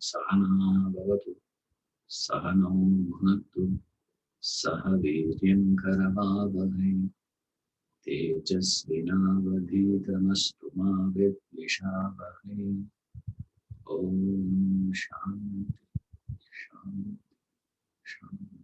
Sahana Bhavatu Sahano Bhunaktu Saha Viryan Karavavahai Tejasvinavadhitamastu ma vidvishavahai. Om Shanti Shanti Shanti.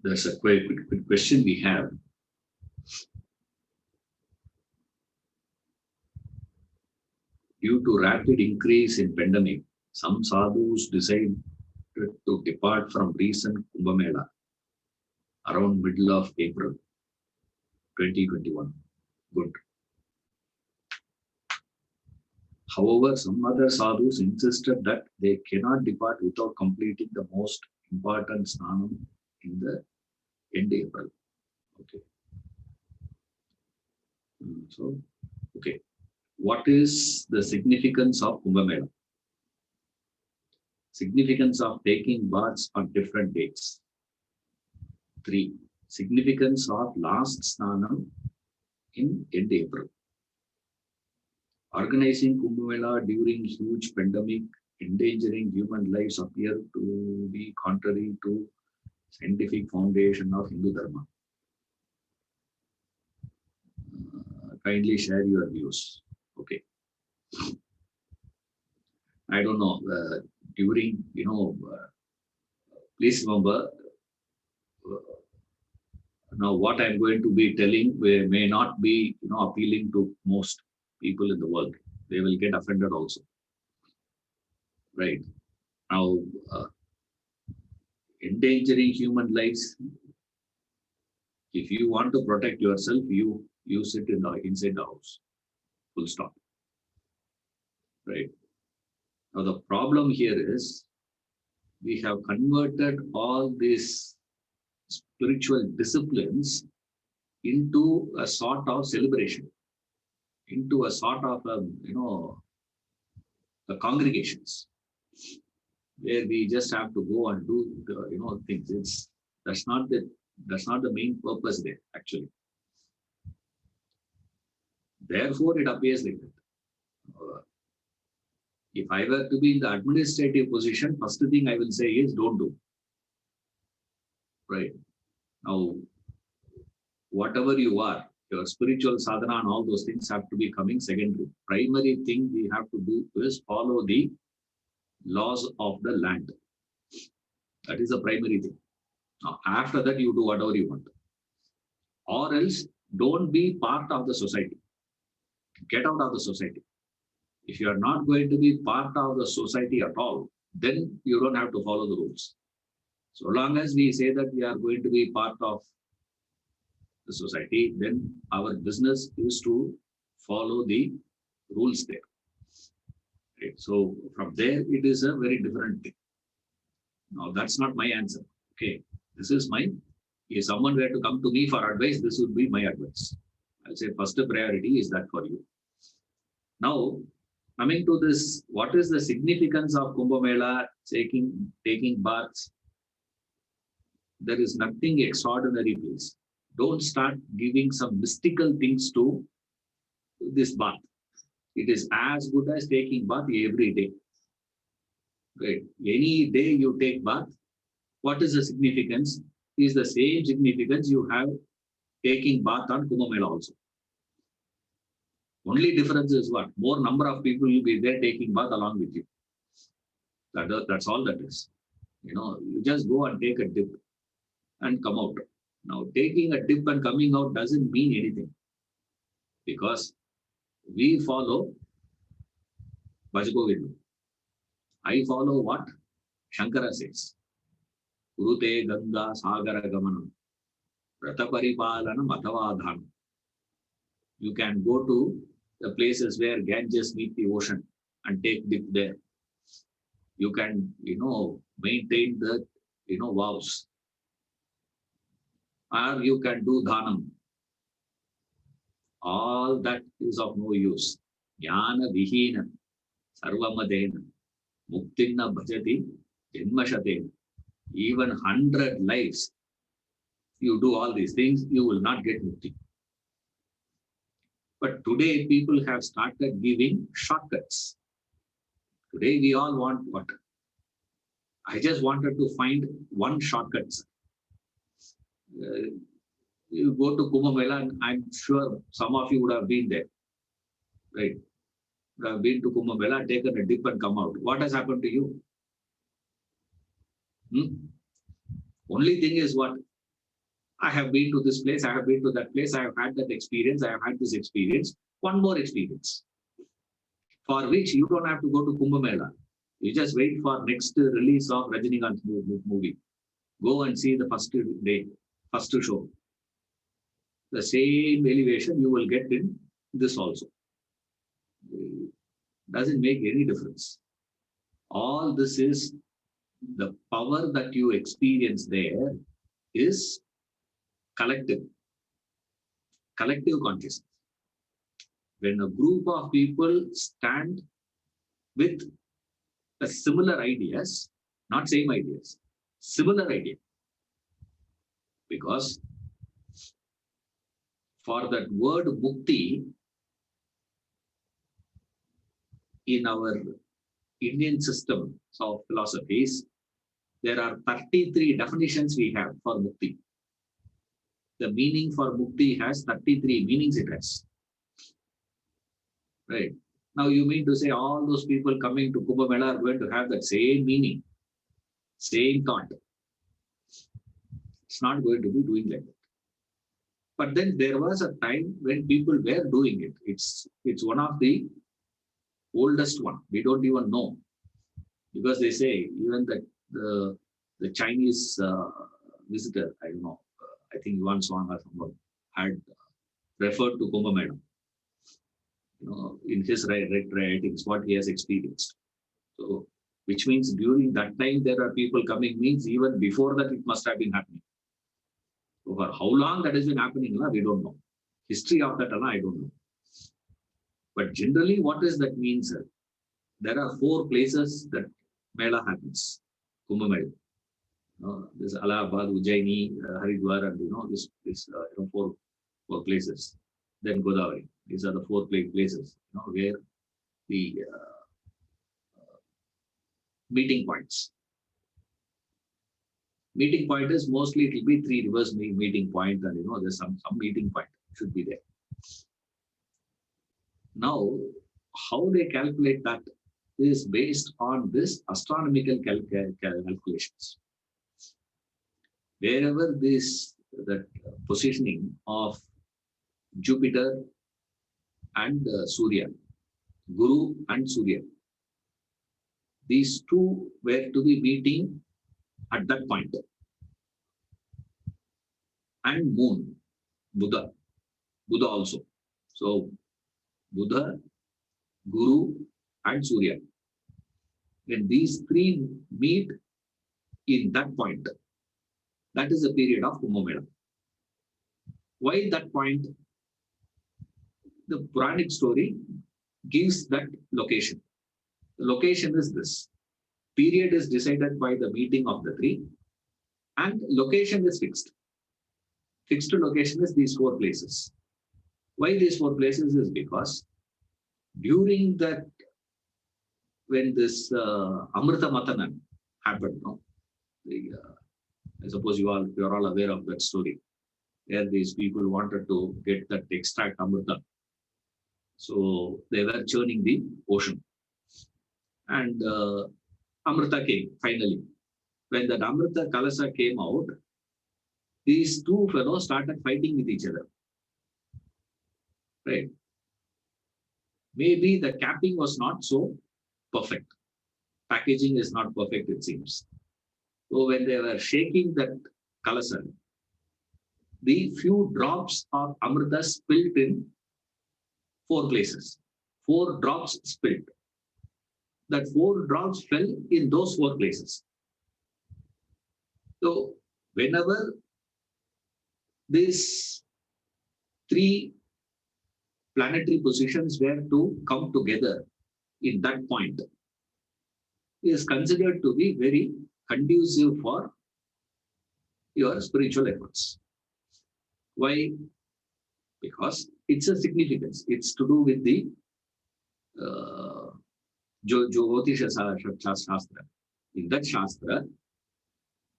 There's a quick question we have. Due to rapid increase in pandemic, some sadhus decided to depart from recent Kumbh Mela around middle of April 2021. Good. However, some other sadhus insisted that they cannot depart without completing the most important snanam in the end April. Okay. So, okay. What is the significance of Kumbh Mela? Significance of taking baths on different dates. 3. Significance of last snanam in end April. Organizing Kumbh Mela during huge pandemic endangering human lives appear to be contrary to scientific foundation of Hindu Dharma. Kindly share your views. Okay. I don't know. During, please remember, now what I'm going to be telling may not be, appealing to most people in the world. They will get offended also. Right. Now, endangering human lives, if you want to protect yourself, you sit inside the house. Full stop. Right. Now, the problem here is we have converted all these spiritual disciplines into a sort of celebration, into a sort of, the congregations where we just have to go and do the, things. That's not the main purpose there, actually. Therefore, it appears like that. If I were to be in the administrative position, first thing I will say is don't do. Right. Now, whatever you are, your spiritual sadhana and all those things have to be coming secondary. Primary thing we have to do is follow the laws of the land. That is the primary thing. Now, after that, you do whatever you want. Or else, don't be part of the society. Get out of the society. If you are not going to be part of the society at all, then you don't have to follow the rules. So long as we say that we are going to be part of the society, then our business is to follow the rules there. Right? So from there, it is a very different thing. Now, that's not my answer. Okay, this is mine. If someone were to come to me for advice, this would be my advice. I'll say first priority is that for you. Now, coming to this, what is the significance of Kumbh Mela, taking baths? There is nothing extraordinary, please. Don't start giving some mystical things to this bath. It is as good as taking bath every day. Right? Any day you take bath, what is the significance? Is the same significance you have taking bath on Kumbh Mela also. Only difference is what? More number of people will be there taking bath along with you. That's all that is. You just go and take a dip and come out. Now, taking a dip and coming out doesn't mean anything. Because we follow Bhajagovindu. I follow what Shankara says. Kurute Ganga Sagara Gamanam. Rataparipalanam Atavadhanam. You can go to the places where Ganges meet the ocean and take dip there. You can, maintain the, vows, or you can do dhanam. All that is of no use. Jnana vihina sarvamadena muktinna bhajati janmashatena. Even 100 lives, you do all these things, you will not get mukti. But today people have started giving shortcuts. Today we all want what? I just wanted to find one shortcut. You go to Kumbh Mela, and I'm sure some of you would have been there, right? Would have been to Kumbh Mela, taken a dip and come out. What has happened to you? Only thing is what? I have been to this place, I have been to that place, I have had that experience, I have had this experience, one more experience, for which you don't have to go to Kumbh Mela. You just wait for next release of Rajinikanth movie. Go and see the first day, first show. The same elevation you will get in this also. Doesn't make any difference. All this is the power that you experience there is collective consciousness. When a group of people stand with a similar ideas, not same ideas, similar idea. Because for that word mukti, in our Indian system of philosophies, there are 33 definitions we have for mukti. The meaning for mukti has 33 meanings it has. Right. Now you mean to say all those people coming to Kumbh Mela are going to have that same meaning, same thought. It's not going to be doing like that. But then there was a time when people were doing it. It's one of the oldest one. We don't even know, because they say even that the Chinese visitor, I don't know, I think Yuan Swan or someone had referred to Kumbh Mela. In his writings, what he has experienced. So, which means during that time there are people coming, means even before that it must have been happening. So for how long that has been happening, we don't know. History of that, I don't know. But generally, what does that mean, sir? There are 4 places that Mela happens. Kumbh Mela. There's Allahabad, Ujjaini, Haridwar, and this 4 places. Then Godavari. These are the 4 places, where the meeting points. Meeting point is mostly it will be 3 rivers meeting point, and there's some meeting point should be there. Now, how they calculate that is based on this astronomical calculations. Wherever that positioning of Jupiter and Surya, Guru and Surya, these 2 were to be meeting at that point. And Moon, Buddha also. So Buddha, Guru and Surya. When these 3 meet in that point, that is a period of Kumbh Mela. Why that point? The Puranic story gives that location. The location is this. Period is decided by the meeting of the 3, and location is fixed. Fixed location is these 4 places. Why these 4 places is because during that, when this Amrita Matanan happened, I suppose you're all aware of that story, where these people wanted to get that extract Amrita. So they were churning the ocean. And Amrita came finally. When that Amrita Kalasa came out, these 2 fellows started fighting with each other. Right? Maybe the capping was not so perfect. Packaging is not perfect, it seems. So when they were shaking that Kalasa, the few drops of Amrita spilled in 4 places. 4 drops spilled. that 4 drops fell in those 4 places. So whenever these 3 planetary positions were to come together in that point, is considered to be very conducive for your spiritual efforts. Why? Because it's a significance. It's to do with the Jyotisha Shastra. In that Shastra,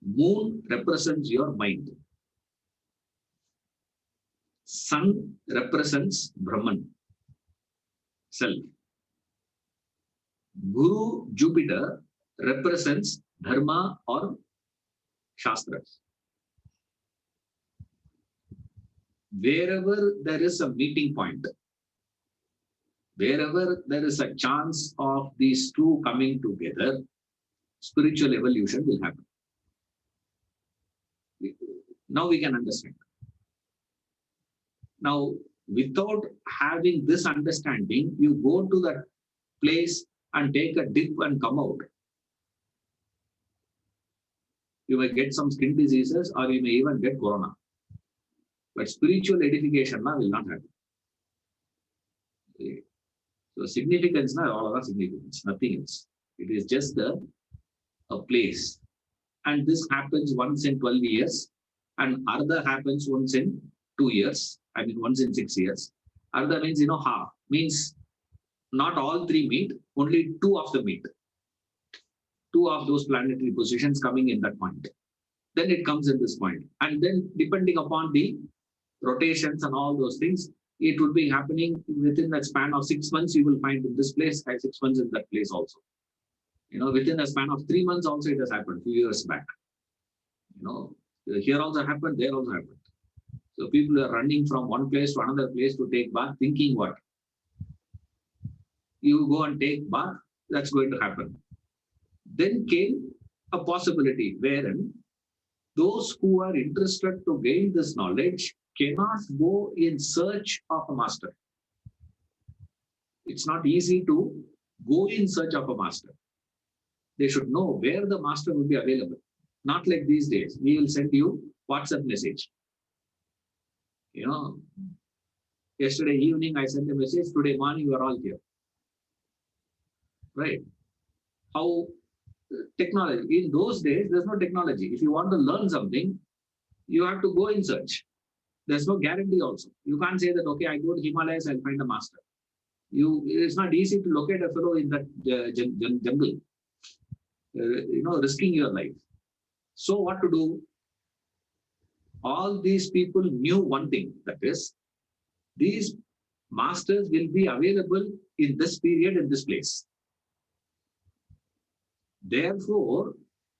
moon represents your mind. Sun represents Brahman, self. Guru, Jupiter, represents Dharma or Shastras. Wherever there is a meeting point, wherever there is a chance of these 2 coming together, spiritual evolution will happen. Now we can understand. Now, without having this understanding, you go to that place and take a dip and come out. You may get some skin diseases or you may even get corona. But spiritual edification will not happen. So significance, all of significance, nothing else. It is just a place. And this happens once in 12 years. And Ardha happens once in 2 years. I mean, once in 6 years. Ardha means, half. Means not all 3 meet, only 2 of them meet. 2 of those planetary positions coming in that point. Then it comes in this point. And then depending upon the rotations and all those things, it would be happening within that span of 6 months. You will find in this place, 6 months in that place also. Within a span of 3 months also it has happened, 2 years back. Here also happened, there also happened. So people are running from one place to another place to take bath, thinking what? You go and take bath, that's going to happen. Then came a possibility wherein those who are interested to gain this knowledge cannot go in search of a master. It's not easy to go in search of a master. They should know where the master will be available. Not like these days. We will send you WhatsApp message. Yesterday evening I sent a message, today morning you are all here. Right? How technology, in those days there's no technology. If you want to learn something, you have to go in search. There's no guarantee also. You can't say that, okay, I go to Himalayas, I'll find a master. It's not easy to locate a fellow in that jungle, risking your life. So what to do? All these people knew one thing, that is, these masters will be available in this period, in this place. Therefore,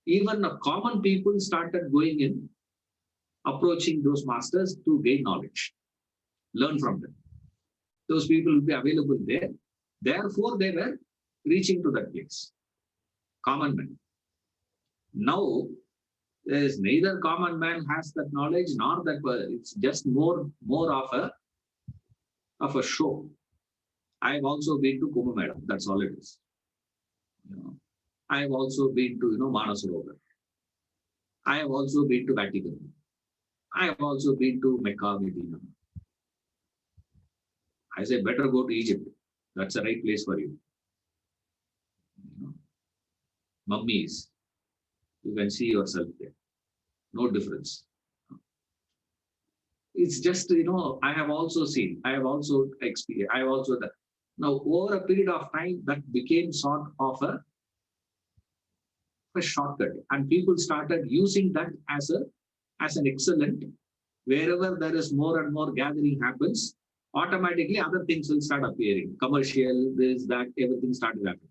even the common people started going in, approaching those masters to gain knowledge, learn from them. Those people will be available there. Therefore, they were reaching to that place. Common man. Now, there is neither common man has that knowledge, nor that it's just more of a show. I have also been to Kumbh Mela. That's all it is. I have also been to Manasarovar. I have also been to Vatican. I have also been to Mecca, Medina. I say better go to Egypt. That's the right place for you. Mummies. You can see yourself there. No difference. It's just, I have also seen, I have also experienced, I have also done. Now, over a period of time, that became sort of a shortcut. And people started using that as an excellent, wherever there is more and more gathering happens, automatically other things will start appearing. Commercial, this, that, everything started happening.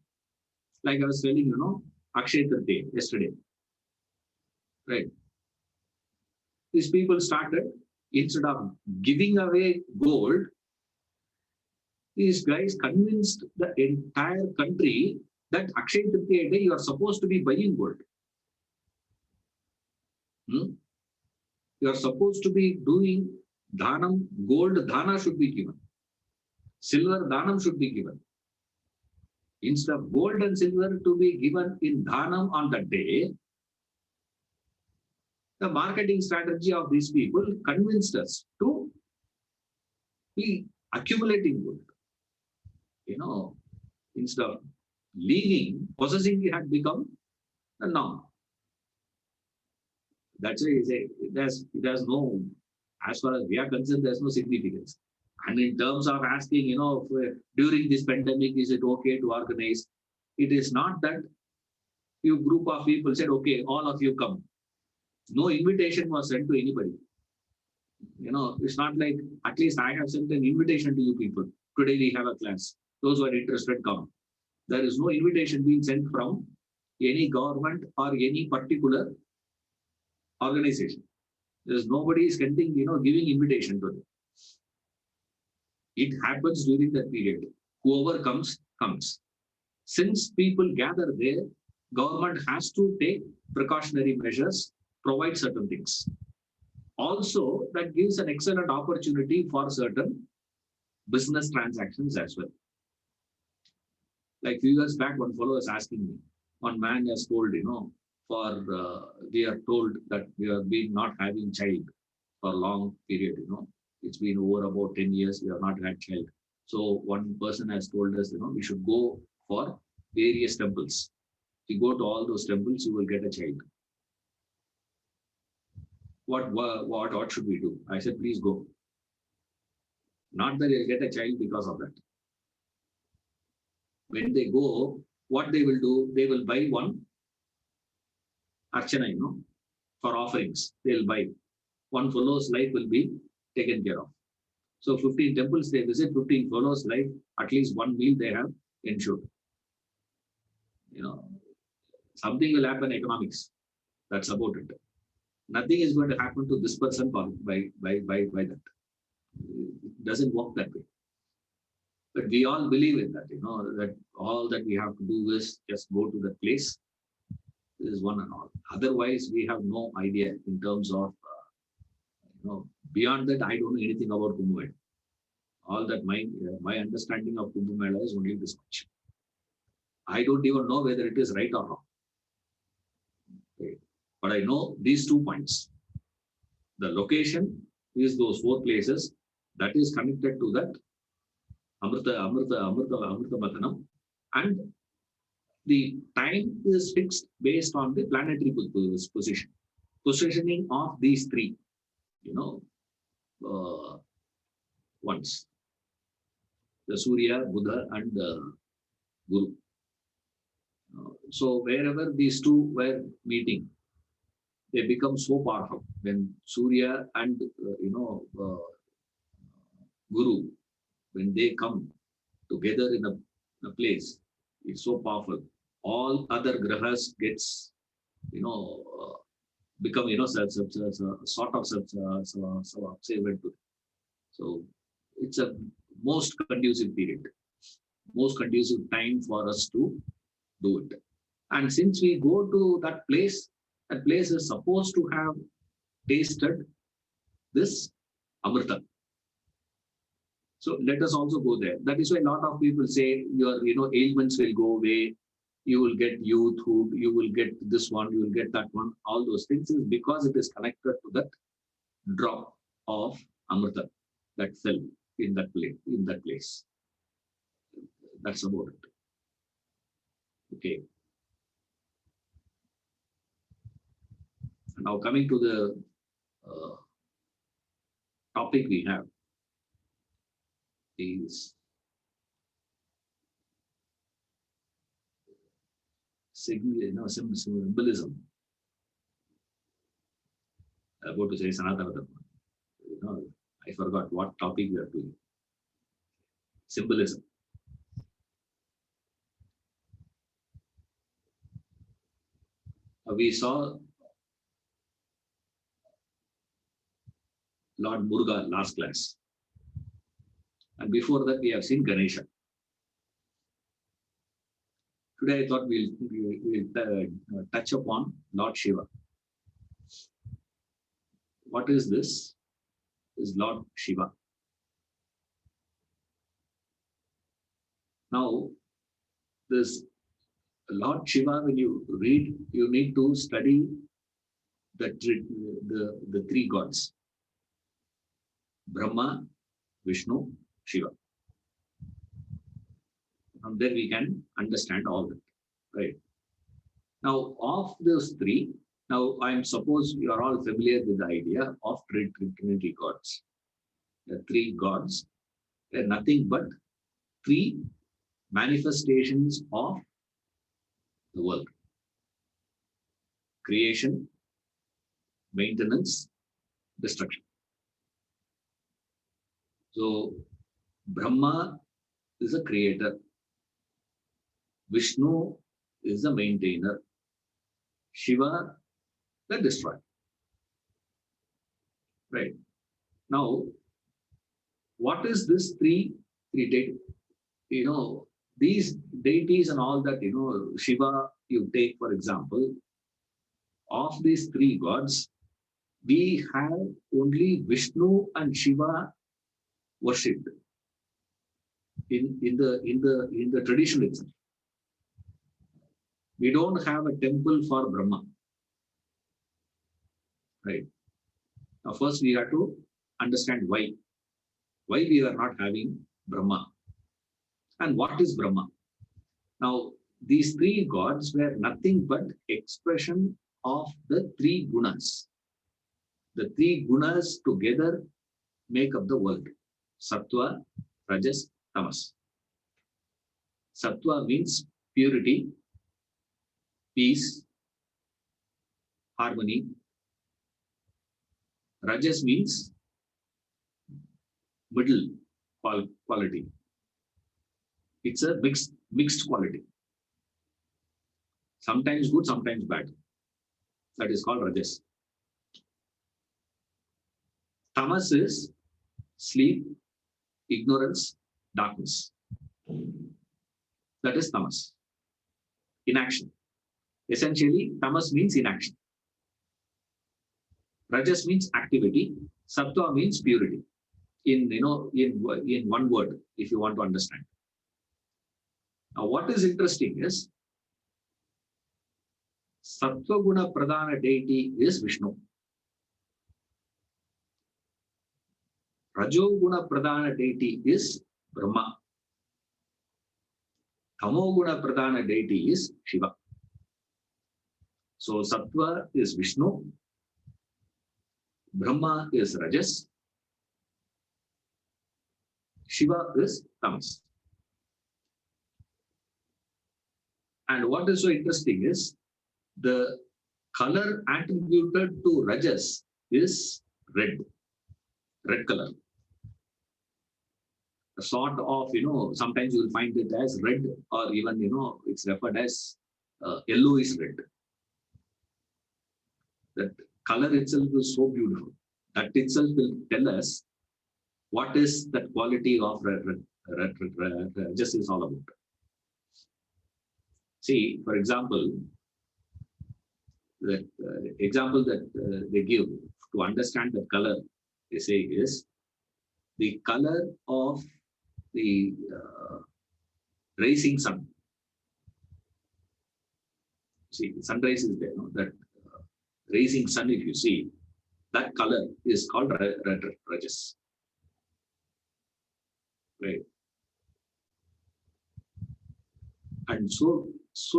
Like I was telling, Akshay Tritiya yesterday. Right. These people started, instead of giving away gold, these guys convinced the entire country that Akshay Tritiya day you are supposed to be buying gold. You are supposed to be doing dhanam, gold dhana should be given. Silver dhanam should be given. Instead of gold and silver to be given in dhanam on that day, the marketing strategy of these people convinced us to be accumulating gold. You know, instead of leaving, possessing had become a norm. That's why it has no, as far as we are concerned, there's no significance. And in terms of asking, during this pandemic, is it okay to organize? It is not that few group of people said, okay, all of you come. No invitation was sent to anybody. It's not like, at least I have sent an invitation to you people. Today we have a class. Those who are interested come. There is no invitation being sent from any government or any particular organization. There's nobody is getting, giving invitation to them. It happens during that period. Whoever comes, comes. Since people gather there, government has to take precautionary measures, provide certain things. Also, that gives an excellent opportunity for certain business transactions as well. Like few years back, one fellow was asking me, one man has told, we are told that we have been not having child for a long period, it's been over about 10 years, we have not had child. So one person has told us, we should go for various temples. If you go to all those temples, you will get a child. What should we do? I said, please go. Not that you'll get a child because of that. When they go, what they will do, they will buy one archana, for offerings. They'll buy. One fellow's life will be taken care of. So 15 temples they visit, 15 fellows' life, at least one meal they have ensured. Something will happen economics. That's about it. Nothing is going to happen to this person by that. It doesn't work that way. But we all believe in that, that all that we have to do is just go to that place. This is one and all. Otherwise, we have no idea in terms of, beyond that, I don't know anything about Kumbh Mela. All that my understanding of Kumbh Mela is only this much. I don't even know whether it is right or wrong. Okay. But I know these 2 points. The location is those 4 places that is connected to that Amrita Mathanam, and the time is fixed based on the planetary positioning of these 3, ones, the Surya, Buddha, and Guru. So wherever these 2 were meeting, they become so powerful. When Surya and Guru, when they come together in a place, it's so powerful. All other grahas gets, become, sort of observant to it. So it's a most conducive period, most conducive time for us to do it. And since we go to that place is supposed to have tasted this Amrita. So let us also go there. That is why a lot of people say your ailments will go away. You will get youthhood. You will get this one. You will get that one. All those things is because it is connected to that drop of Amrita that fell in that place. That's about it. Okay. Now coming to the topic we have is symbolism. I'm about to say Sanatana. I forgot what topic we are doing. Symbolism. We saw Lord Muruga last class. And before that, we have seen Ganesha. Today, I thought we'll touch upon Lord Shiva. What is this? This is Lord Shiva. Now, this Lord Shiva, when you read, you need to study the three gods, Brahma, Vishnu, Shiva. From there we can understand all that, right? Now, of those three, now I am suppose you are all familiar with the idea of Trinity gods. The three gods are nothing but three manifestations of the world: creation, maintenance, destruction. So, Brahma is a creator, Vishnu is the maintainer, Shiva the destroyer. Right. Now, what is this three deity? These deities and all that, Shiva, you take for example, of these three gods, we have only Vishnu and Shiva worshipped in the tradition itself. We don't have a temple for Brahma. Right. Now, first we have to understand why we are not having Brahma and what is Brahma. Now, these three gods were nothing but expression of the three gunas. The three gunas together make up the world: Sattva, Rajas, Tamas. Sattva means purity, peace, harmony. Rajas means middle quality. It's a mixed quality. Sometimes good, sometimes bad. That is called Rajas. Tamas is sleep, ignorance, darkness. That is tamas. Inaction. Essentially, tamas means inaction. Rajas means activity. Sattva means purity. In one word, if you want to understand. Now, what is interesting is Sattva Guna Pradhana deity is Vishnu. Rajo Guna Pradhana deity is Brahma. Tamo Guna Pradhana deity is Shiva. So Sattva is Vishnu, Brahma is Rajas, Shiva is Tamas. And what is so interesting is the color attributed to Rajas is red color. A sort of, sometimes you will find it as red, or even, it's referred as yellowish red. That color itself is so beautiful. That itself will tell us what is that quality of Rajas is all about. See, for example, the example that they give to understand the color, they say is the color of the rising sun. See, sunrise is there, that rising sun, if you see, that color is called Rajas. Right. And so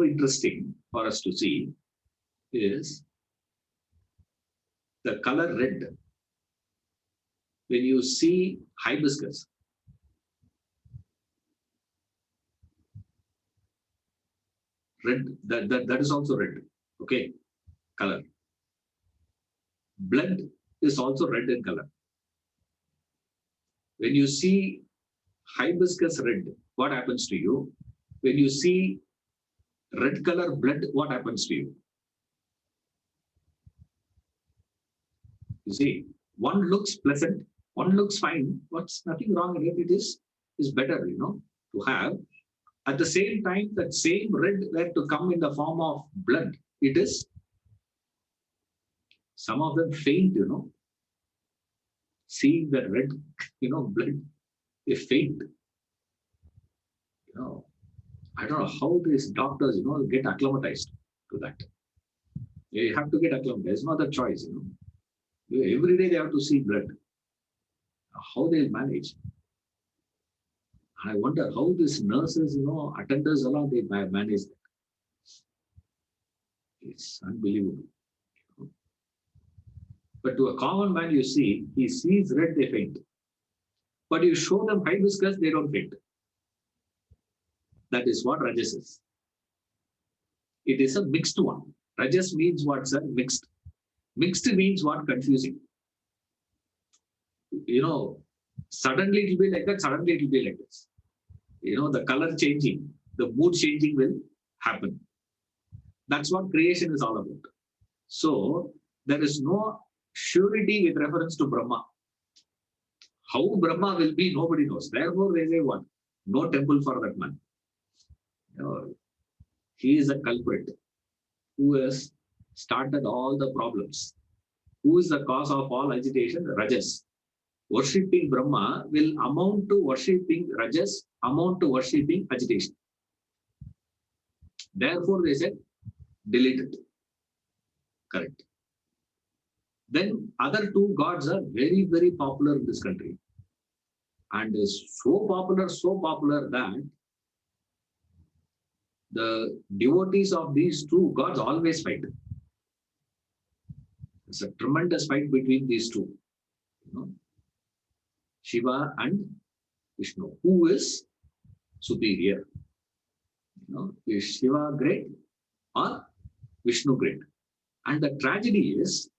interesting for us to see is the color red. When you see hibiscus, red, that is also red, okay, color. Blood is also red in color. When you see hibiscus red, what happens to you? When you see red color blood, what happens to you? You see, one looks pleasant, one looks fine, what's nothing wrong in it, it is better, to have. At the same time, that same red were to come in the form of blood, it is, some of them faint, seeing that red, blood, they faint. I don't know how these doctors, get acclimatized to that. You have to get acclimatized. There's no other choice. Every day they have to see blood. How they manage. I wonder how these nurses, attenders, along they manage that. It's unbelievable. But to a common man, you see, he sees red, they faint. But you show them hibiscus, they don't faint. That is what Rajas is. It is a mixed one. Rajas means what, sir? Mixed. Mixed means what? Confusing. Suddenly it will be like that, suddenly it will be like this. The color changing, the mood changing will happen. That's what creation is all about. So there is no surety with reference to Brahma. How Brahma will be, nobody knows. Therefore, they say what? No temple for that man. He is a culprit who has started all the problems. Who is the cause of all agitation? Rajas. Worshipping Brahma will amount to worshipping Rajas, amount to worshipping agitation. Therefore, they said, delete it. Correct. Then other two gods are very, very popular in this country. And is so popular that the devotees of these two gods always fight. It's a tremendous fight between these two. Shiva and Vishnu. Who is superior? Is Shiva great or Vishnu great? And the tragedy is,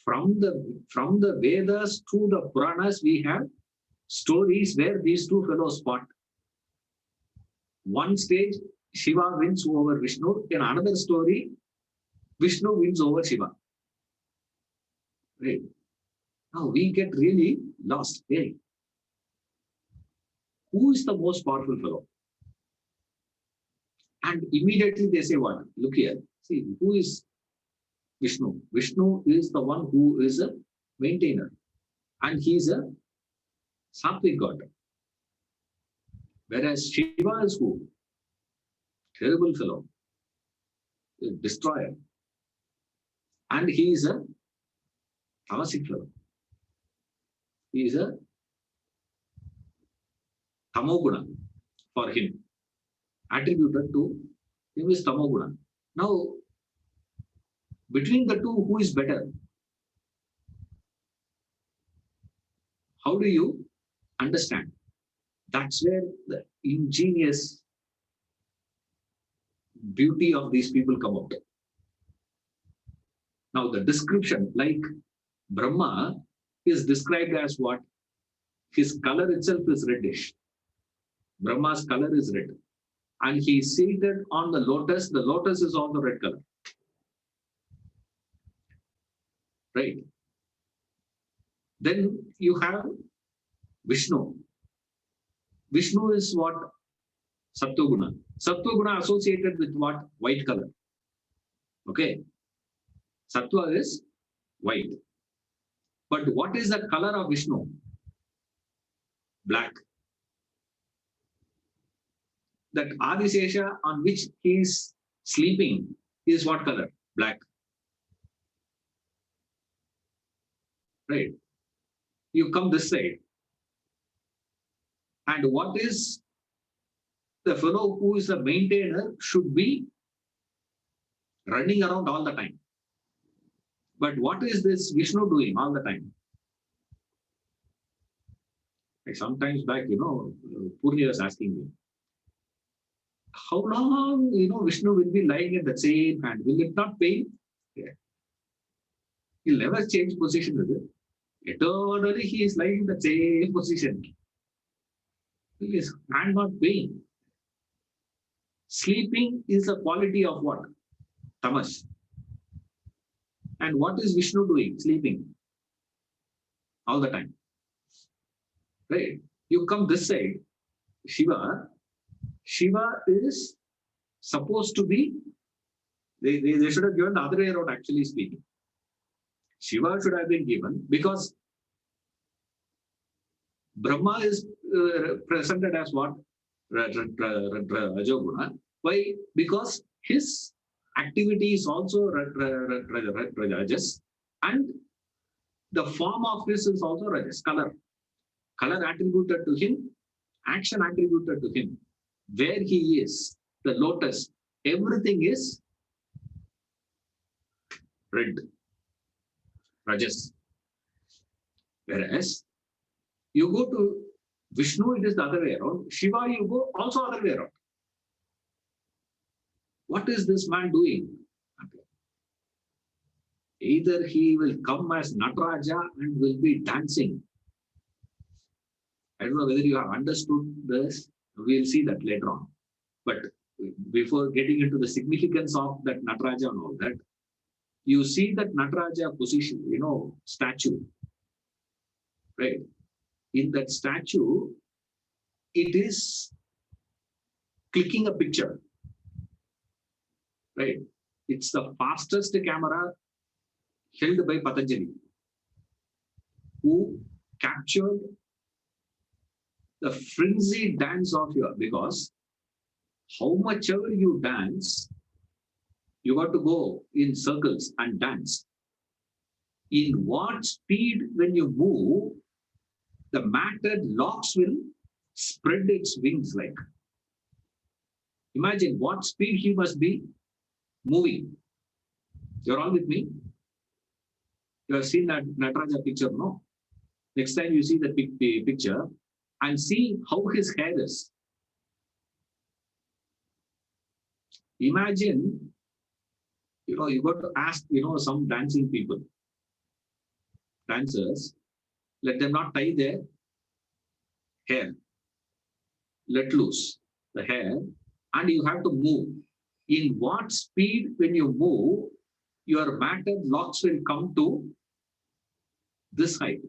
from the Vedas to the Puranas, we have stories where these two fellows fought. One stage, Shiva wins over Vishnu. In another story, Vishnu wins over Shiva. Right. Now we get really lost. Hey, who is the most powerful fellow? And immediately they say what? Look here. See, who is Vishnu? Vishnu is the one who is a maintainer. And he is a sattvic god. Whereas Shiva is who? Terrible fellow. A destroyer. And he is a tamasic fellow. He is a tamoguna for him. Attributed to him is tamoguna. Now, between the two, who is better? How do you understand? That's where the ingenious beauty of these people come out. Now, the description, like Brahma, is described as what? His color itself is reddish. Brahma's color is red. And he is seated on the lotus. The lotus is also red color. Right. Then you have Vishnu. Vishnu is what? Sattva-guna. Sattva-guna associated with what? White color. Okay. Sattva is white. But what is the color of Vishnu? Black. That Adisesha on which he is sleeping is what color? Black. Right. You come this side. And what is the fellow who is a maintainer should be running around all the time. But what is this Vishnu doing all the time? Like sometimes back, Purni was asking me, how long, Vishnu will be lying at the same hand? Will it not pain? Yeah. He'll never change position with it. Eternally, he is lying in the same position. His hand not pain. Sleeping is a quality of what? Tamas. And what is Vishnu doing? Sleeping. All the time. Right? You come this side, Shiva. Shiva is supposed to be, they should have given the other way around, actually speaking. Shiva should have been given because Brahma is presented as what? Rajoguna. Why? Because his activity is also Rajas, and the form of this is also Rajas, color. Color attributed to him, action attributed to him. Where he is, the lotus, everything is red, Rajas. Whereas you go to Vishnu, it is the other way around. Shiva, you go also other way around. What is this man doing? Either he will come as Nataraja and will be dancing. I don't know whether you have understood this. We'll see that later on. But before getting into the significance of that Nataraja and all that, you see that Nataraja position, statue, right? In that statue, it is clicking a picture, right? It's the fastest camera held by Patanjali, who captured the frenzied dance of your, because how much ever you dance, you got to go in circles and dance. In what speed when you move, the matted locks will spread its wings like. Imagine what speed he must be moving. You're all with me? You have seen that Nataraja picture, no? Next time you see the picture and see how his hair is. Imagine, you got to ask, some dancing people, dancers, let them not tie their hair. Let loose the hair and you have to move. In what speed when you move, your matted locks will come to this height,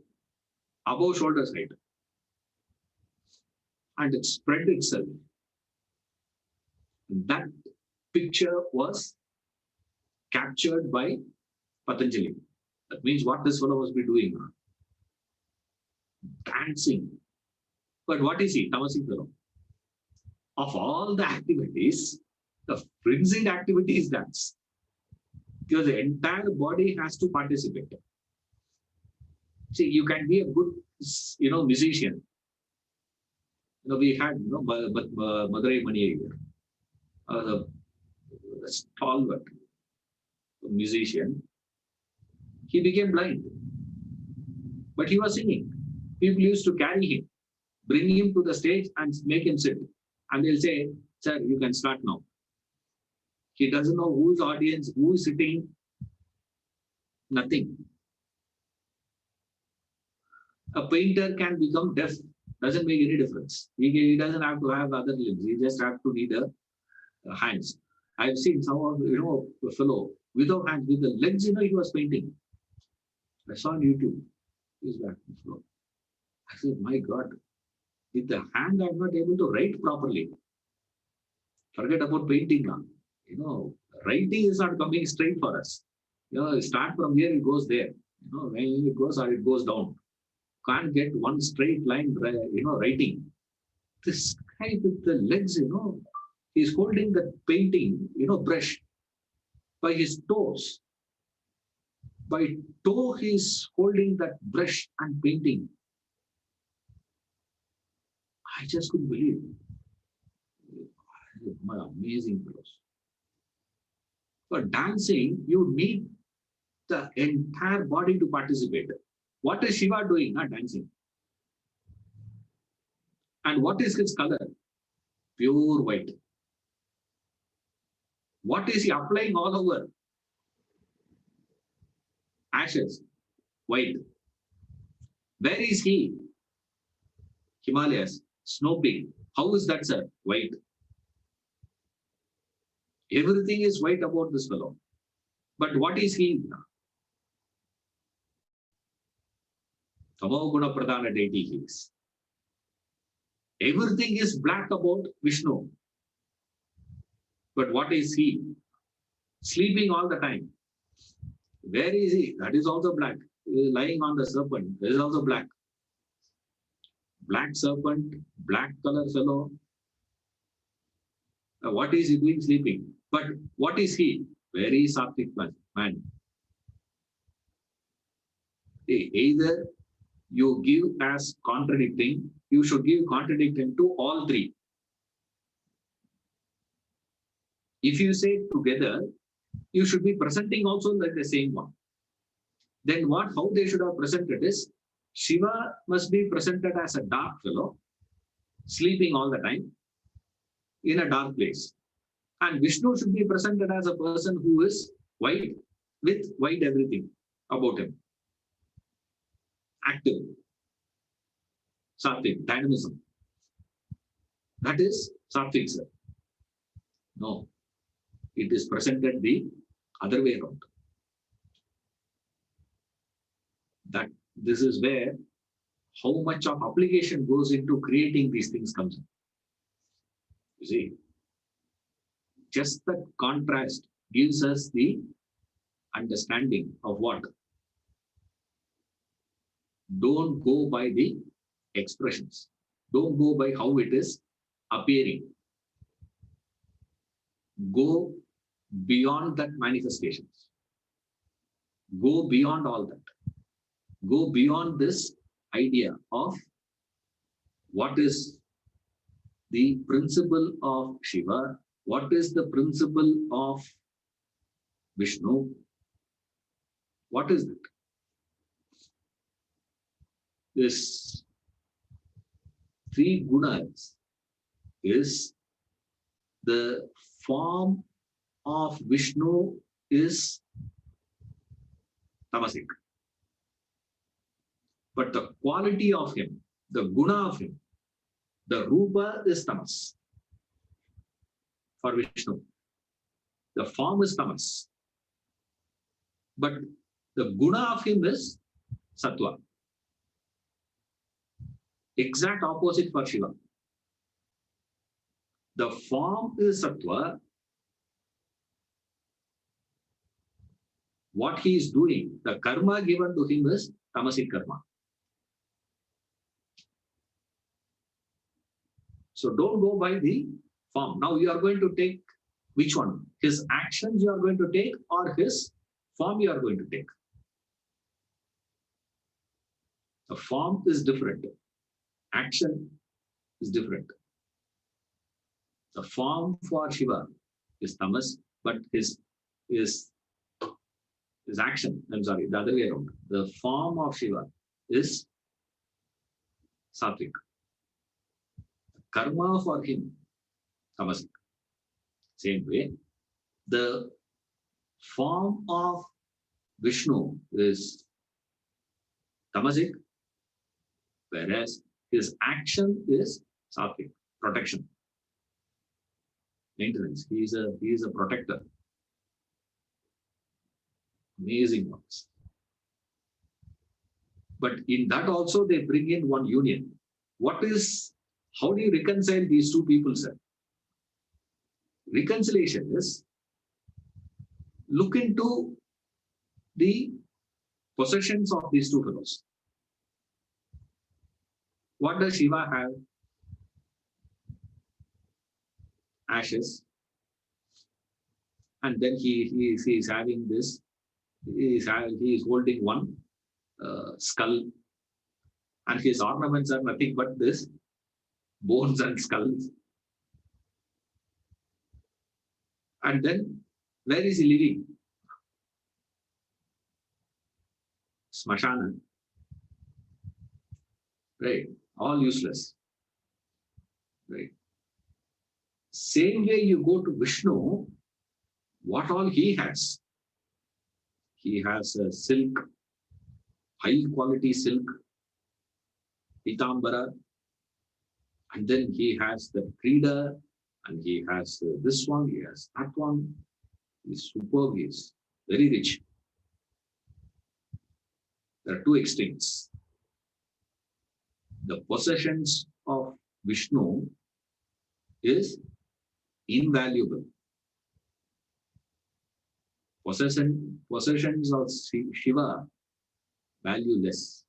above shoulders height, and it spread itself. That picture was captured by Patanjali. That means what this fellow was be doing, dancing. But what is he? Tamasic fellow. Of all the activities, the frenzied activity is dance. Because the entire body has to participate. See, you can be a good, musician. We had, Madurai Mani here, a stalwart musician. He became blind, but he was singing. People used to carry him, bring him to the stage and make him sit. And they'll say, sir, you can start now. He doesn't know who is audience, who is sitting, nothing. A painter can become deaf, doesn't make any difference. He doesn't have to have other limbs, he just have to need a hands. I've seen some of, a fellow without hands, with the legs, he was painting. I saw on YouTube, he's back on the floor. I said, my God, with the hand, I'm not able to write properly. Forget about painting now. Writing is not coming straight for us. Start from here, it goes there. When it goes or it goes down. Can't get one straight line, writing. This guy with the legs, he's holding the painting, brush by his toes. By toe, he's holding that brush and painting. I just couldn't believe it. My amazing fellows. For dancing, you need the entire body to participate. What is Shiva doing? Not dancing. And what is his color? Pure white. What is he applying all over? Ashes. White. Where is he? Himalayas. Snow peak. How is that, sir? White. Everything is white about this fellow. But what is he? Tamo Guna Pradhana deity he is. Everything is black about Vishnu. But what is he? Sleeping all the time. Where is he? That is also black. He is lying on the serpent. That is also black. Black serpent, black color fellow. What is he doing? Sleeping. But what is he? Very sattvic man. Either you give as contradicting, you should give contradicting to all three. If you say together, you should be presenting also like the same one. Then how they should have presented is, Shiva must be presented as a dark fellow, sleeping all the time in a dark place. And Vishnu should be presented as a person who is white, with white everything about him. Active, sattvic, dynamism. That is sattvic, sir. No, it is presented the other way around. That this is where how much of application goes into creating these things comes in. You see, just that contrast gives us the understanding of what? Don't go by the expressions. Don't go by how it is appearing. Go beyond that manifestations. Go beyond all that. Go beyond this idea of what is the principle of Shiva, what is the principle of Vishnu, what is that? This three gunas is the form of Vishnu is tamasic. But the quality of him, the guna of him, the rupa is tamas for Vishnu. The form is tamas. But the guna of him is sattva. Exact opposite for Shiva. The form is sattva. What he is doing, the karma given to him is tamasic karma. So don't go by the form. Now you are going to take which one? His actions you are going to take or his form you are going to take? The form is different. Action is different. The form for Shiva is tamas, but his action, I'm sorry, the other way around. The form of Shiva is sattvic. Karma for him, tamasic. Same way, the form of Vishnu is tamasic, whereas his action is sattvic, protection, maintenance. He is a protector. Amazing ones. But in that also they bring in one union. How do you reconcile these two people, sir? Reconciliation is look into the possessions of these two fellows. What does Shiva have? Ashes. And then he is having this, he is holding one skull, and his ornaments are nothing but this bones and skulls. And then where is he living? Smashana. Right. All useless. Right. Same way you go to Vishnu, what all he has? He has a silk, high quality silk, pitambara, and then he has the krida, and he has this one, he has that one. He's superb, he's very rich. There are two extremes. The possessions of Vishnu is invaluable. Possessions of Shiva, valueless.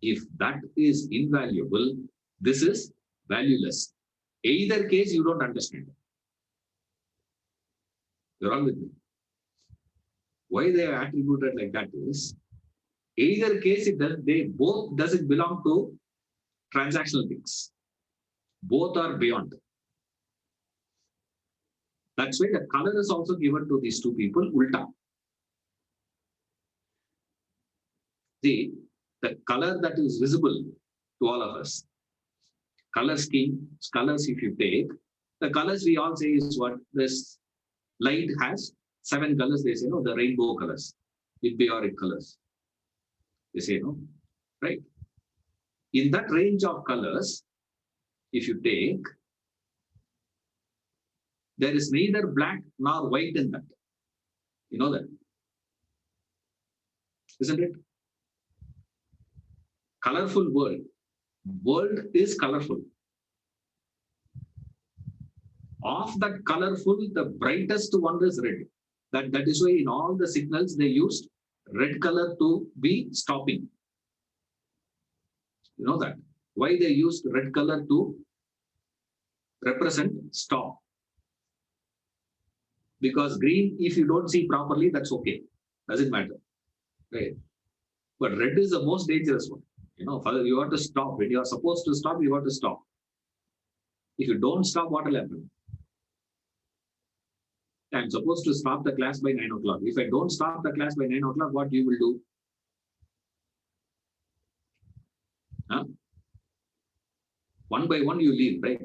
If that is invaluable, this is valueless. Either case, you don't understand. You're wrong with me. Why they are attributed like that is, either case, they both doesn't belong to transactional things. Both are beyond. That's why the color is also given to these two people, ulta. See, the color that is visible to all of us, color scheme, colors if you take, the colors we all say is what? This light has 7 colors, they say, no, the rainbow colors, Iberic colors. They say, no, right? In that range of colors, if you take, there is neither black nor white in that. You know that? Isn't it? Colorful world. World is colorful. Of that colorful, the brightest one is red. That is why in all the signals they used red color to be stopping. You know that? Why they used red color to represent stop? Because green, if you don't see properly, that's okay. Doesn't matter. Right? But red is the most dangerous one. You know, you have to stop. When you are supposed to stop, you have to stop. If you don't stop, what will happen? I'm supposed to stop the class by 9 o'clock. If I don't stop the class by 9 o'clock, what you will do? Huh? One by one you leave, right?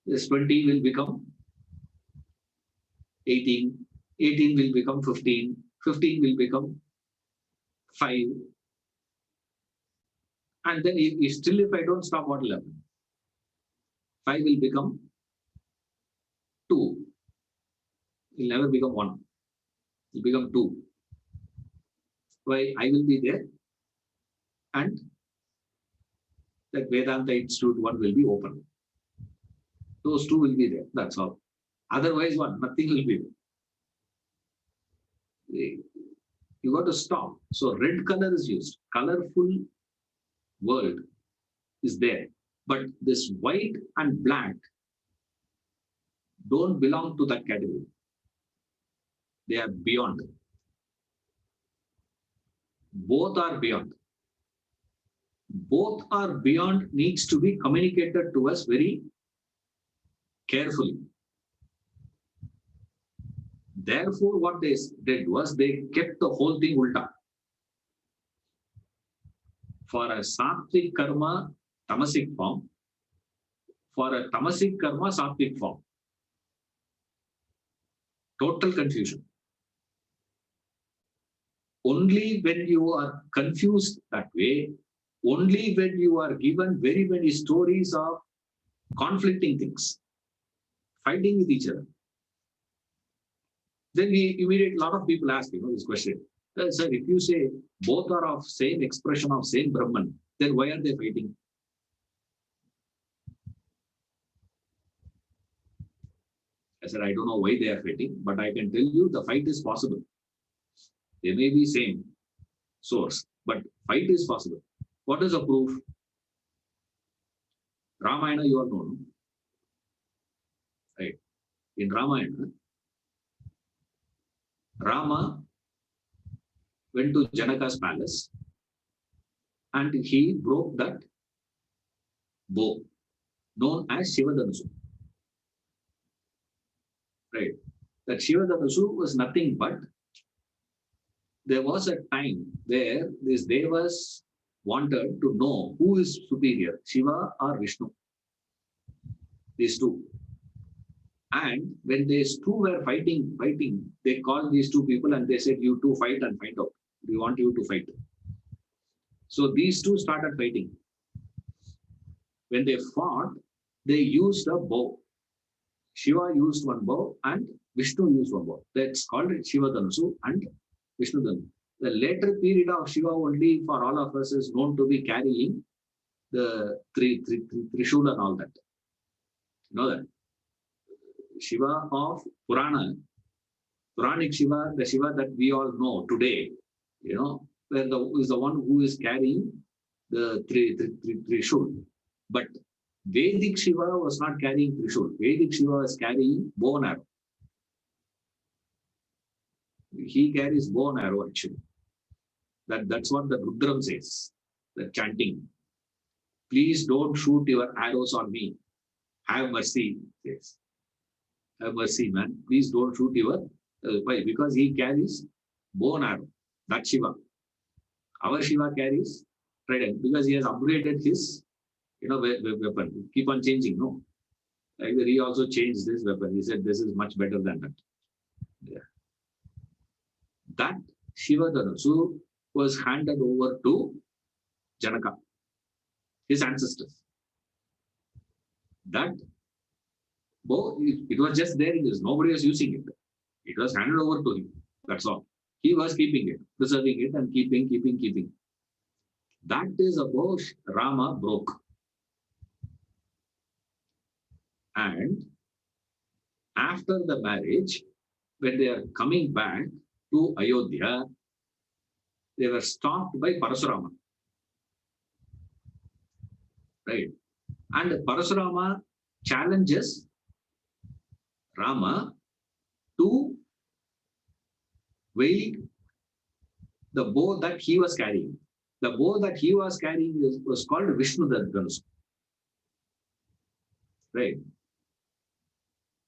This 20 will become 18, 18 will become 15, 15 will become 5. And then if I don't stop, what will happen? 5 will become 2. It will never become 1. It will become 2. Why? I will be there and that Vedanta Institute 1 will be open. Those 2 will be there. That's all. Otherwise, what? Nothing will be there. You got to stop. So red color is used. Colorful world is there. But this white and black don't belong to that category. They are beyond. Both are beyond. Both are beyond needs to be communicated to us very carefully. Therefore, what they did was they kept the whole thing ulta. For a sattvic karma, tamasic form. For a tamasic karma, sattvic form. Total confusion. Only when you are confused that way, only when you are given very many stories of conflicting things, fighting with each other, then a lot of people ask, this question. Sir, if you say both are of same expression of same Brahman, then why are they fighting? I said, I don't know why they are fighting, but I can tell you the fight is possible. They may be same source, but fight is possible. What is the proof? Ramayana, you all know. Right. In Ramayana, Rama went to Janaka's palace and he broke that bow known as Shiva Dhanusu. Right. That Shiva Dhanusu was nothing but there was a time where these devas wanted to know who is superior, Shiva or Vishnu. These two. And when these two were fighting, they called these two people and they said, you two fight and find out. We want you to fight. So these two started fighting. When they fought, they used a bow. Shiva used one bow and Vishnu used one bow. That's called Shiva Dhanusu and Vishnu Dhanusu. The later period of Shiva only for all of us is known to be carrying the Trishula and all that. You know that? Shiva of Purana, Puranic Shiva, the Shiva that we all know today, where is the one who is carrying the Trishul. But Vedic Shiva was not carrying Trishul. Vedic Shiva was carrying bow and arrow. He carries bow and arrow actually. That's what the Rudram says, the chanting. Please don't shoot your arrows on me. Have mercy, says. Have mercy, man. Please don't shoot your. Why? Because he carries bow and arrow. That's Shiva. Our Shiva carries trident because he has upgraded his, weapon. Keep on changing, no? Like he also changed this weapon. He said this is much better than that. Yeah. That Shiva Dhanusu was handed over to Janaka, his ancestors. That bow, it was just there in this. Nobody was using it. It was handed over to him. That's all. He was keeping it, preserving it, and keeping. That is a bow Rama broke. And after the marriage, when they are coming back to Ayodhya, they were stopped by Parasurama. Right? And Parasurama challenges Rama to wield the bow that he was carrying. The bow that he was carrying was called Vishnu Dhanusu. Right?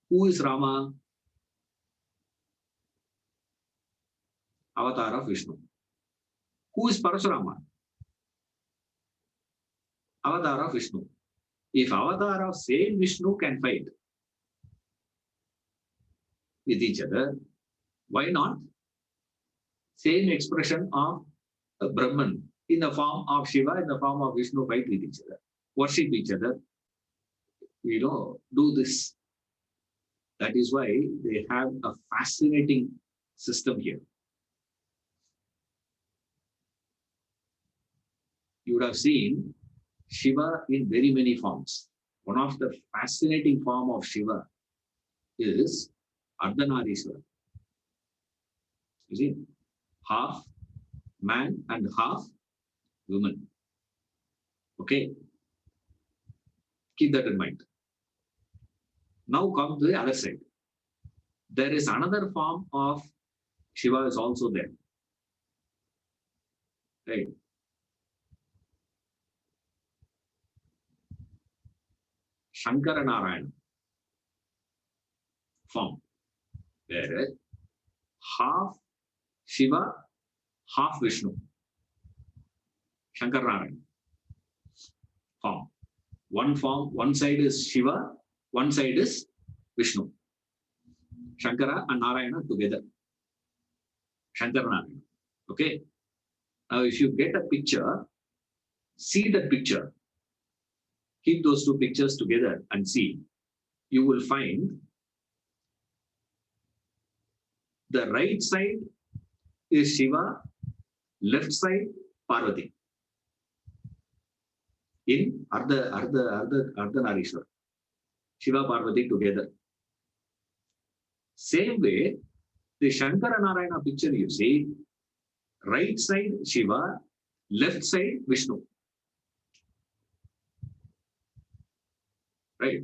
Who is Rama? Avatar of Vishnu. Who is Parasurama? Avatar of Vishnu. If avatar of same Vishnu can fight with each other, why not same expression of Brahman in the form of Shiva, in the form of Vishnu fight with each other, worship each other, do this. That is why they have a fascinating system here. You would have seen Shiva in very many forms. One of the fascinating form of Shiva is Ardhanarishwara. You see, half man and half woman. Okay? Keep that in mind. Now come to the other side. There is another form of Shiva is also there. Right? Shankara Narayana form. Where half Shiva, half Vishnu. Shankara Narayana form. One side is Shiva, one side is Vishnu. Shankara and Narayana together. Shankara Narayana. Okay. Now, if you get a picture, see the picture. Keep those two pictures together and see. You will find the right side is Shiva, left side Parvati. In Ardhanarishwara. Shiva Parvati together. Same way, the Shankara Narayana picture you see, right side Shiva, left side Vishnu. Right?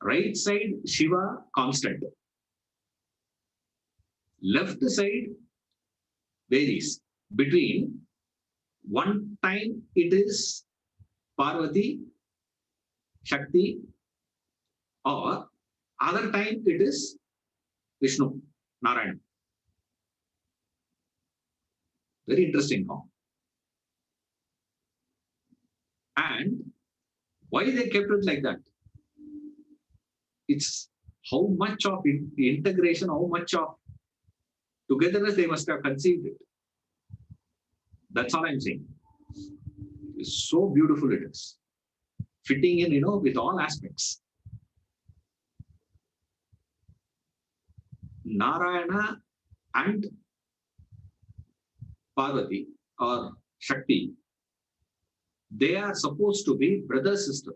Right side Shiva constant. Left side varies. Between one time it is Parvati, Shakti, or other time it is Vishnu, Narayana. Very interesting form. And why they kept it like that? It's how much of integration, how much of togetherness they must have conceived it. That's all I'm saying. It's so beautiful it is. Fitting in, with all aspects. Narayana and Parvati or Shakti, they are supposed to be brother sister.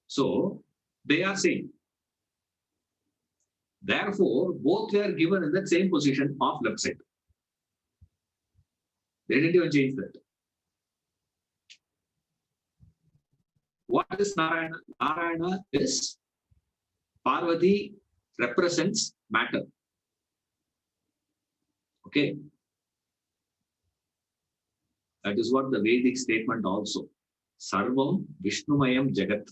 So they are same. Therefore, both were given in the same position of left side. They didn't even change that. What is Narayana? Narayana is Parvati represents matter. Okay. That is what the Vedic statement also. Sarvam Vishnumayam Jagat.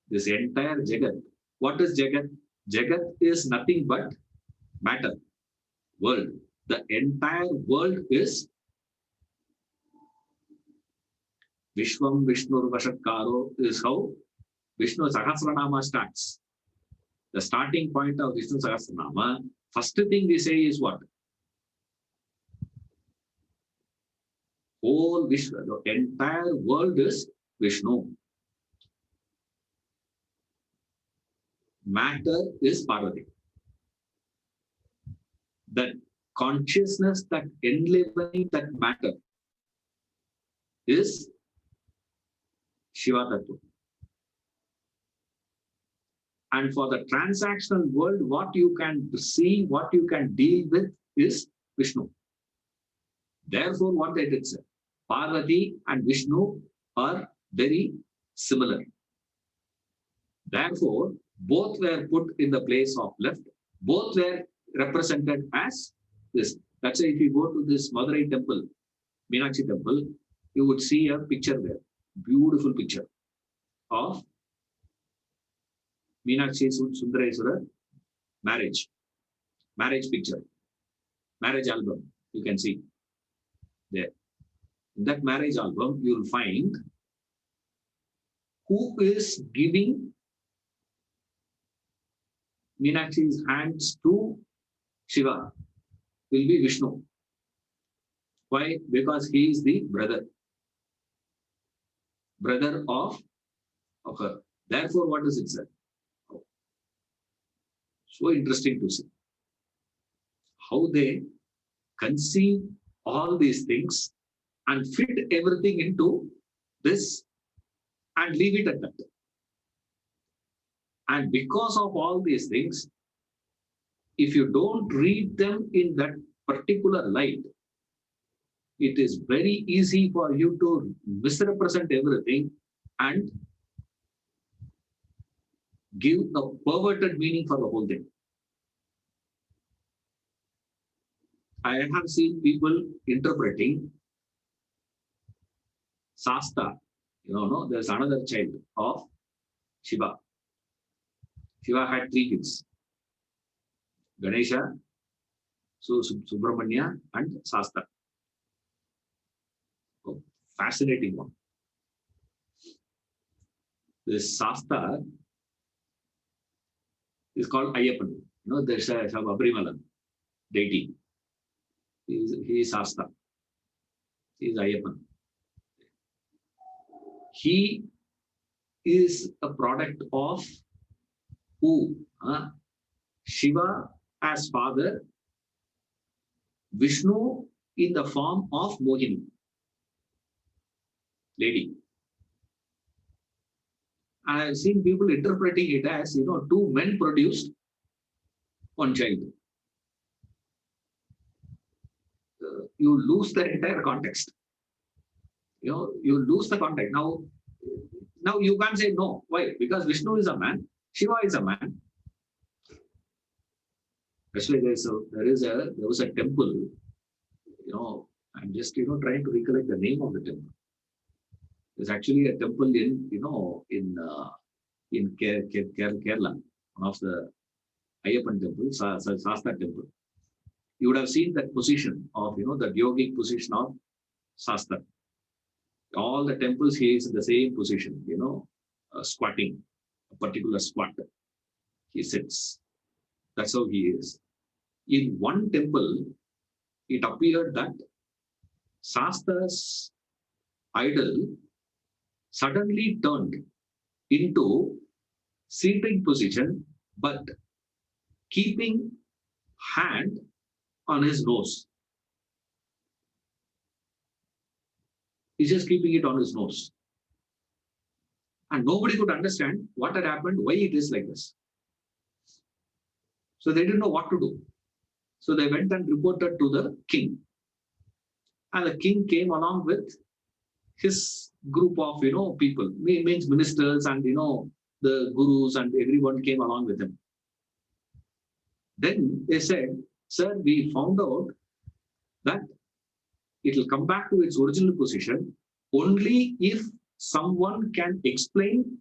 This entire Jagat. What is Jagat? Jagat is nothing but matter, world. The entire world is Vishwam Vishnur Vashatkaro is how Vishnu Sahasranama starts. The starting point of Vishnu Sahasranama, first thing we say is what? Whole Vishnu, the entire world is Vishnu. Matter is Parvati. That consciousness that enlivening that matter is Shiva Tattva. And for the transactional world, what you can see, what you can deal with is Vishnu. Therefore, what they did say, Parvati and Vishnu are very similar. Therefore, both were put in the place of left. Both were represented as this. That's why if you go to this Madurai temple, Meenakshi temple, you would see a picture there. Beautiful picture of Meenakshi Sundareswara marriage picture, marriage album. You can see there. In that marriage album, you will find who is giving Meenakshi's hands to Shiva will be Vishnu. Why? Because he is the brother of her. Therefore, what does it say? So interesting to see how they conceive all these things and fit everything into this and leave it at that. And because of all these things, if you don't read them in that particular light, it is very easy for you to misrepresent everything and give a perverted meaning for the whole thing. I have seen people interpreting Sasta. No, there's another child of Shiva. Shiva had 3 kids: Ganesha, Subramanya, and Sasta. Oh, fascinating one. This Sasta is called Ayyappan. There's a Abrimala deity. He is Sasta. He is Ayyappan. He is a product of who? Shiva as father, Vishnu in the form of Mohini, lady. And I've seen people interpreting it as, 2 men produced 1 child. You lose the entire context. You lose the context. Now you can't say no. Why? Because Vishnu is a man, Shiva is a man. Actually, there was a temple. I'm just trying to recollect the name of the temple. There's actually a temple in Kerala, one of the Ayyappan temples, Shasta temple. You would have seen that position of the yogic position of Shasta. All the temples, he is in the same position, squatting, a particular squat. He sits. That's how he is. In one temple, it appeared that Shasta's idol suddenly turned into seating position, but keeping hand on his nose. He's just keeping it on his nose. And nobody could understand what had happened, why it is like this. So they didn't know what to do. So they went and reported to the king. And the king came along with his group of, people, means ministers and, the gurus and everyone came along with him. Then they said, sir, we found out that it will come back to its original position only if someone can explain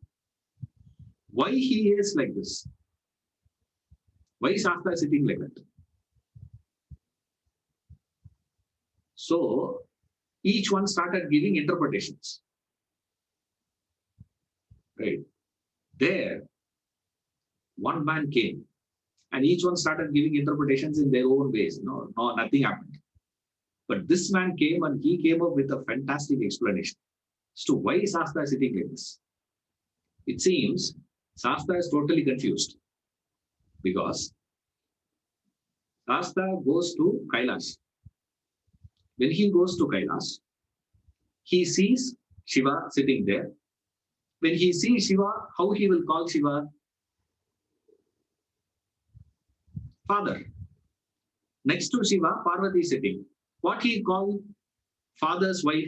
why he is like this. Why is Shastra sitting like that? So each one started giving interpretations. Right. There, one man came and each one started giving interpretations in their own ways. No, nothing happened. But this man came and he came up with a fantastic explanation as to why Shastra is sitting like this. It seems Shastra is totally confused because Shastra goes to Kailash. When he goes to Kailash, he sees Shiva sitting there. When he sees Shiva, how he will call Shiva? Father. Next to Shiva, Parvati is sitting. What he called father's wife?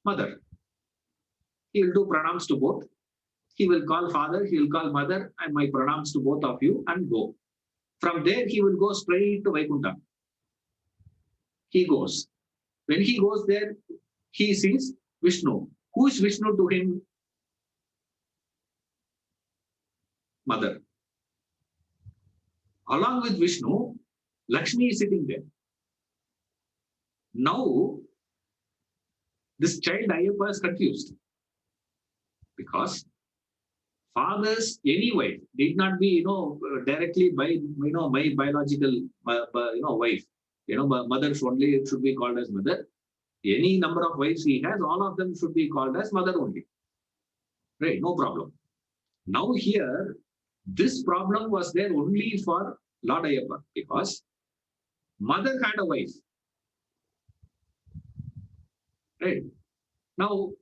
Mother. He will do pranams to both. He will call father, he will call mother, and my pranams to both of you and go. From there, he will go straight to Vaikuntha. He goes. When he goes there, he sees Vishnu. Who is Vishnu to him? Mother. Along with Vishnu, Lakshmi is sitting there. Now, this child Ayyappa is confused because father's any wife need not be, directly by, my biological, wife. Mother only it should be called as mother. Any number of wives he has, all of them should be called as mother only. Right, no problem. Now here, this problem was there only for Lord Ayyappa because mother had a wife. Right. Now,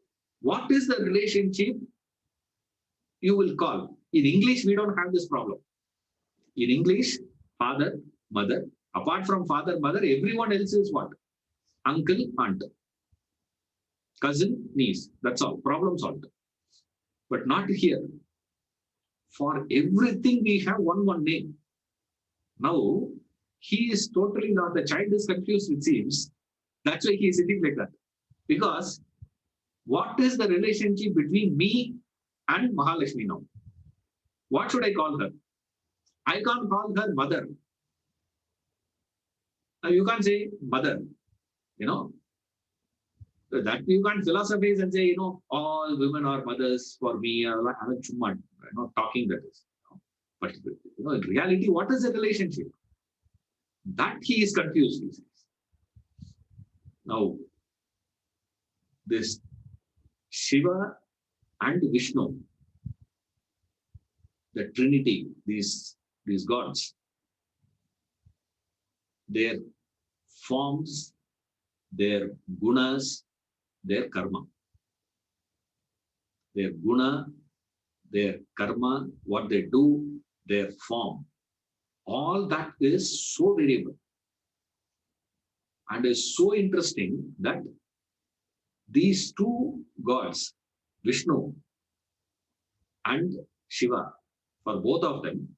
what is the relationship you will call? In English, we don't have this problem. In English, father, mother. Apart from father, mother, everyone else is what? Uncle, aunt, cousin, niece. That's all. Problem solved. But not here. For everything, we have one name. Now, he is totally not, the child is confused, it seems. That's why he is sitting like that. Because what is the relationship between me and Mahalakshmi now? What should I call her? I can't call her mother. Now you can't say mother, that you can't philosophize and say, all women are mothers for me. I'm not talking that is. But in reality, what is the relationship? That he is confused. He says. Now, this Shiva and Vishnu, the Trinity, these gods, their forms, their gunas, their karma. Their guna, their karma, what they do, their form, all that is so variable and is so interesting that these two gods, Vishnu and Shiva, for both of them,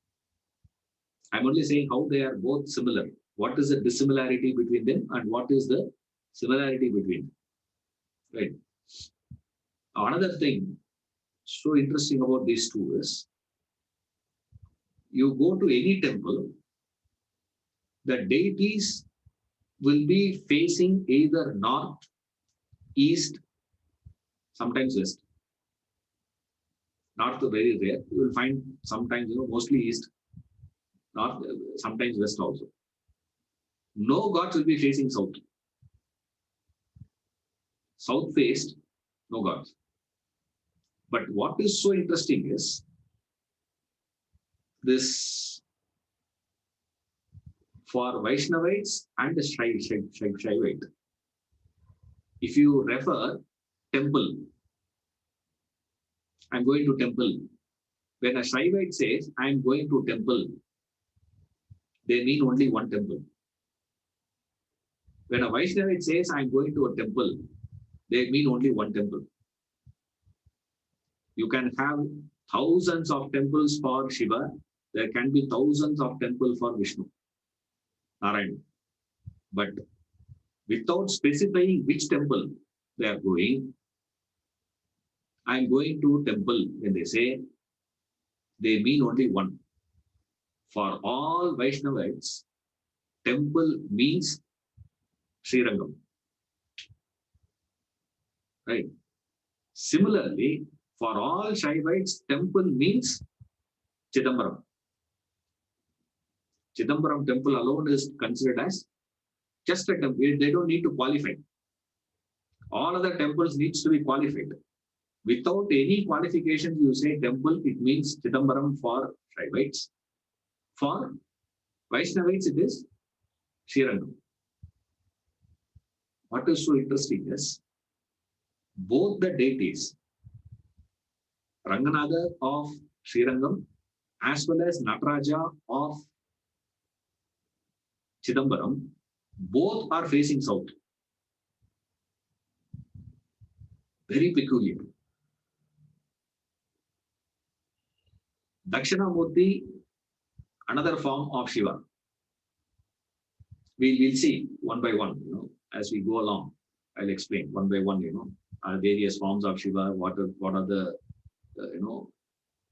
I'm only saying how they are both similar. What is the dissimilarity between them and what is the similarity between them? Right. Another thing so interesting about these two is you go to any temple, the deities will be facing either north, east, sometimes west. North very rare. You will find sometimes, mostly east, north, sometimes west also. No gods will be facing south. South faced, no gods. But what is so interesting is this for Vaishnavites and the Shaivite. If you refer temple, I'm going to temple, When a Shaivite says, I am going to temple, they mean only one temple. When a Vaishnavite says, I am going to a temple, they mean only one temple. You can have thousands of temples for Shiva. There can be thousands of temples for Vishnu, Narayana. But without specifying which temple they are going, I am going to temple. When they say, they mean only one. For all Vaishnavites, temple means Srirangam. Right? Similarly, for all Shaivites, temple means Chidambaram. Chidambaram temple alone is considered as just a temple. They don't need to qualify. All other temples needs to be qualified. Without any qualification, you say temple, it means Chidambaram for Shaivites. For Vaishnavites, it is Srirangam. What is so interesting is, both the deities, Ranganatha of Srirangam as well as Nataraja of Chidambaram, both are facing south. Very peculiar. Dakshinamurti, another form of Shiva. We'll see one by one, as we go along. I'll explain one by one, various forms of Shiva, what are the,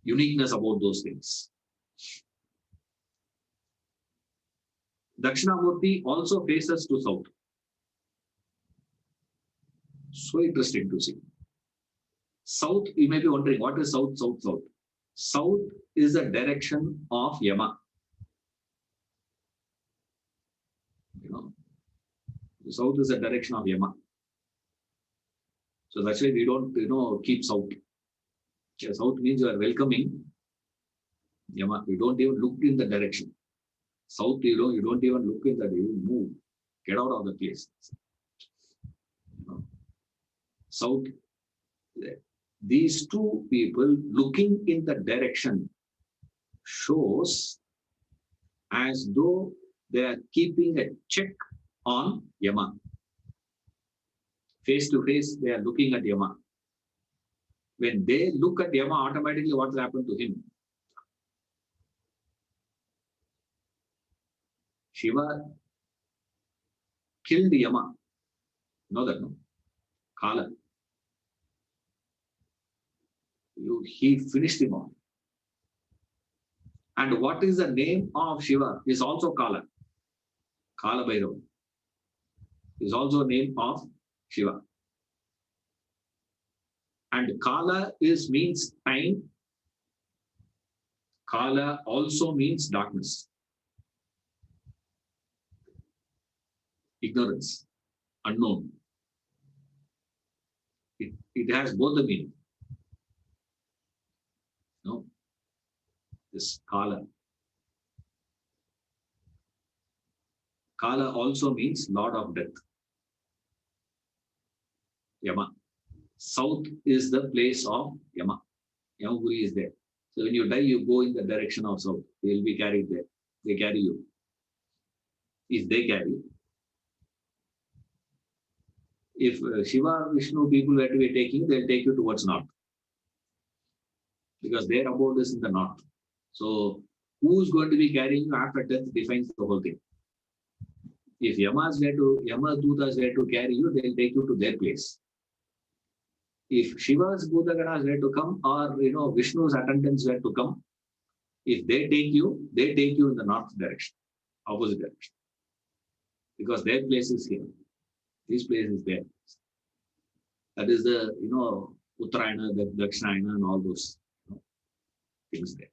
uniqueness about those things. Dakshinamurti also faces to south. So interesting to see. South, you may be wondering, what is south, south, south? South is the direction of Yama. The south is the direction of Yama. So that's why we don't, keep south. Yeah, south means you are welcoming Yama. You don't even look in the direction. South, you don't even look in that. You move. Get out of the place. South, these two people looking in the direction shows as though they are keeping a check on Yama. Face to face, they are looking at Yama. When they look at Yama, automatically what will happen to him? Shiva killed Yama. You know that, no? Kala. He finished him off. And what is the name of Shiva? Is also Kala. Kala Bhairava is also a name of Shiva. And Kala means time. Kala also means darkness, ignorance, unknown. It has both the meaning. No, this Kala. Kala also means Lord of Death. Yama. South is the place of Yama. Yamaguri is there. So when you die, you go in the direction of south. They will be carried there. They carry you. If they carry, if Shiva, Vishnu people were to be taking, they'll take you towards north. Because their abode is in the north. So who's going to be carrying you after death defines the whole thing. If Yamadutas were to carry you, they'll take you to their place. If Shiva's Bhutaganas were to come, or Vishnu's attendants were to come, if they take you in the north direction, opposite direction. Because their place is here. This place is there. That is the, Uttarayana, the Dakshinayana, and all those things there.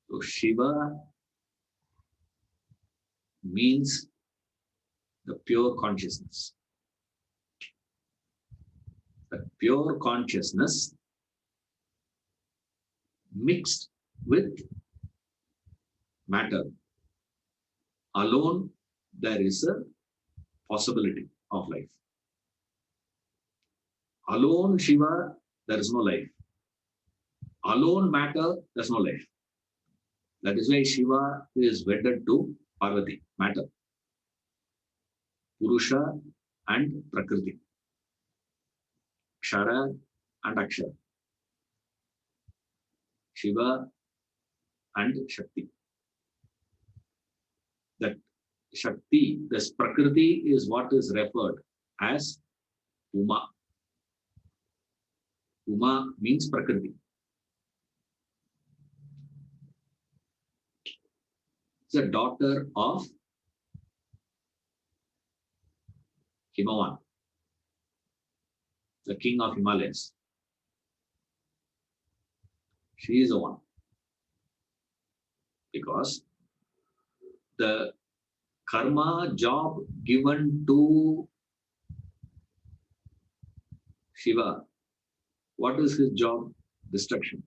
So Shiva means the pure consciousness. The pure consciousness mixed with matter. Alone, there is a possibility of life. Alone, Shiva, there is no life. Alone matter, there's no life. That is why Shiva is wedded to Parvati, matter, Purusha and Prakriti, Kshara and Akshara, Shiva and Shakti. That Shakti, this Prakriti is what is referred as Uma. Uma means Prakriti. It's a daughter of Himavan, the king of Himalayas. She is the one. Because the karma job given to Shiva, what is his job? Destruction.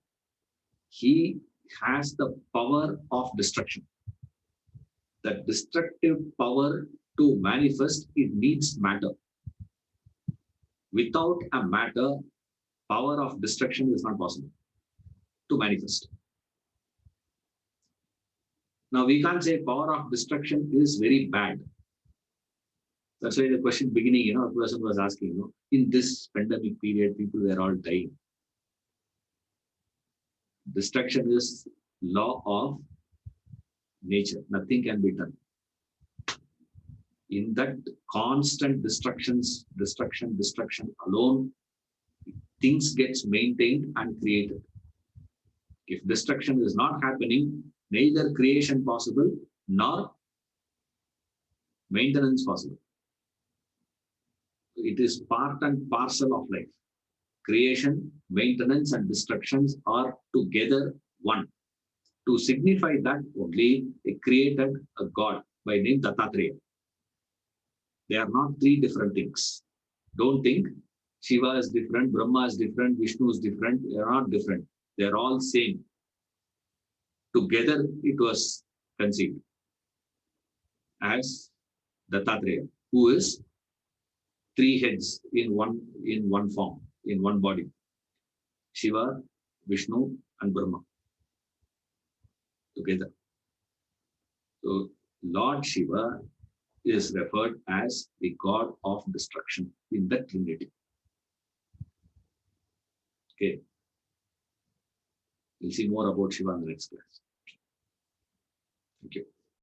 He has the power of destruction. The destructive power to manifest, it needs matter. Without a matter, power of destruction is not possible to manifest. Now we can't say power of destruction is very bad. That's why the question beginning, a person was asking, in this pandemic period, people were all dying. Destruction is law of nature. Nothing can be done. In that constant destruction alone, things gets maintained and created. If destruction is not happening, neither creation possible nor maintenance possible. It is part and parcel of life. Creation, maintenance, and destructions are together one. To signify that only, they created a god by name Dattatreya. They are not three different things. Don't think Shiva is different, Brahma is different, Vishnu is different. They are not different. They are all same. Together it was conceived as Dattatreya, who is three heads in one form, in one body. Shiva, Vishnu, and Brahma together. So Lord Shiva is referred as the god of destruction in the Trinity. Okay. We'll see more about Shiva in the next class. Thank you.